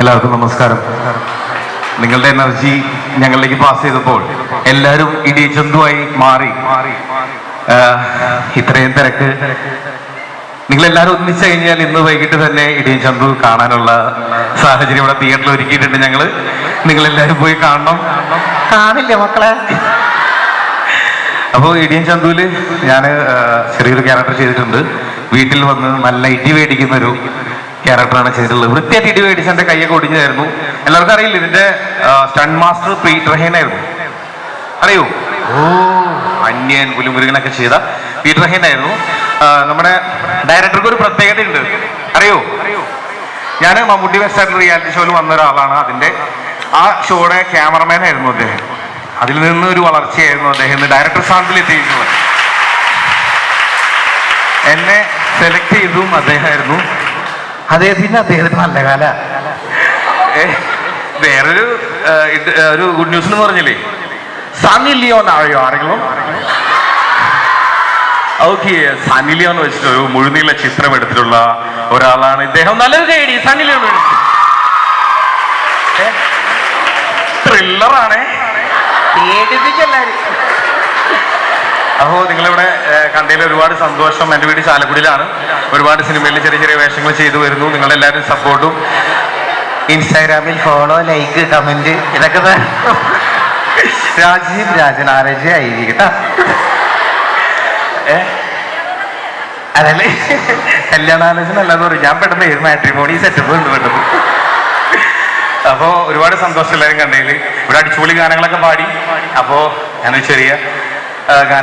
എല്ലാവർക്കും നമസ്കാരം. നിങ്ങളുടെ എനർജി ഞങ്ങളിലേക്ക് പാസ് ചെയ്തപ്പോൾ എല്ലാവരും ഇടിയച്ചന്തുമായി മാറി. ഇത്രയും തിരക്ക് നിങ്ങളെല്ലാവരും ഒന്നിച്ചു കഴിഞ്ഞാൽ ഇന്ന് വൈകിട്ട് തന്നെ ഇടിയും ചന്തു കാണാനുള്ള സാഹചര്യം ഇവിടെ തിയേറ്ററിൽ ഒരുക്കിയിട്ടുണ്ട്. ഞങ്ങള് നിങ്ങളെല്ലാവരും പോയി കാണണം. കാണില്ല മക്കളെ. അപ്പോൾ ഇടിയും ചന്തുവില് ഞാൻ ചെറിയൊരു ക്യാരക്ടർ ചെയ്തിട്ടുണ്ട്. വീട്ടിൽ വന്ന് നല്ല ഇടി മേടിക്കുന്ന ഒരു ക്യാരക്ടറാണ് ചെയ്തിട്ടുള്ളത്. വൃത്തിയായിട്ട് ഇടി മേടിച്ച് എൻ്റെ കയ്യൊക്കെ ഒടിഞ്ഞായിരുന്നു. എല്ലാവർക്കും അറിയില്ല, ഇതിന്റെ സ്റ്റണ്ട് മാസ്റ്റർ പീറ്റർ ഹെയ്ൻ ആയിരുന്നു. അറിയോ? ഓ, അന്യൻ പുലിമുരുകനൊക്കെ ചെയ്ത പീറ്റർ ഹെയ്ൻ ആയിരുന്നു. നമ്മുടെ ഡയറക്ടർക്ക് ഒരു പ്രത്യേകത ഉണ്ട്. അറിയോ? ഞാൻ മമ്മൂട്ടി വെസ്റ്റേൺ റിയാലിറ്റി ഷോയിൽ വന്ന ഒരാളാണ്. അതിന്റെ ആ ഷോയുടെ ക്യാമറമാൻ ആയിരുന്നു അദ്ദേഹം. അതിൽ നിന്ന് ഒരു വളർച്ചയായിരുന്നു അദ്ദേഹം ഡയറക്ടർ സ്ഥാനത്തിൽ എത്തിയിട്ടുള്ളത്. എന്നെ സെലക്ട് ചെയ്തതും അദ്ദേഹമായിരുന്നു. അദ്ദേഹത്തിന് നല്ല കാല. വേറൊരു ഒരു ഗുഡ് ന്യൂസ് എന്ന് പറഞ്ഞില്ലേ, സണ്ണി ലിയോൺ അറിയോ ആരെങ്കിലും? ഓക്കെ, സണ്ണി ലിയോൺ വെച്ചിട്ട് ഒരു മുഴുനീള ചിത്രം എടുത്തിട്ടുള്ള ഒരാളാണ് ഇദ്ദേഹം. നല്ലൊരു കൈഡി സണ്ണി ലിയോൺ. ത്രില്ലറാണ്. അപ്പോൾ നിങ്ങളിവിടെ കണ്ടതിൽ ഒരുപാട് സന്തോഷം. എൻ്റെ വീട് ചാലക്കുടിയിലാണ്. ഒരുപാട് സിനിമയിൽ ചെറിയ ചെറിയ വേഷങ്ങൾ ചെയ്തു വരുന്നു. നിങ്ങളെല്ലാവരും സപ്പോർട്ടും ഇൻസ്റ്റാഗ്രാമിൽ ഫോളോ, ലൈക്ക്, കമന്റ് ഇതൊക്കെ രാജീവ് രാജനാരജി ആയിരിക്കട്ടോ. അതല്ലേ കല്യാണാലോചന അല്ലാന്ന് പറയും. ഞാൻ പെട്ടെന്ന് മാട്രിമോണി സെറ്റപ്പ് ഉണ്ട് പെട്ടെന്ന്. അപ്പോൾ ഒരുപാട് സന്തോഷം എല്ലാവരും കണ്ടതിൽ. ഇവിടെ അടിച്ചുപൊളി ഗാനങ്ങളൊക്കെ പാടി. അപ്പോൾ ഞാനൊരു ചെറിയ ഗാനം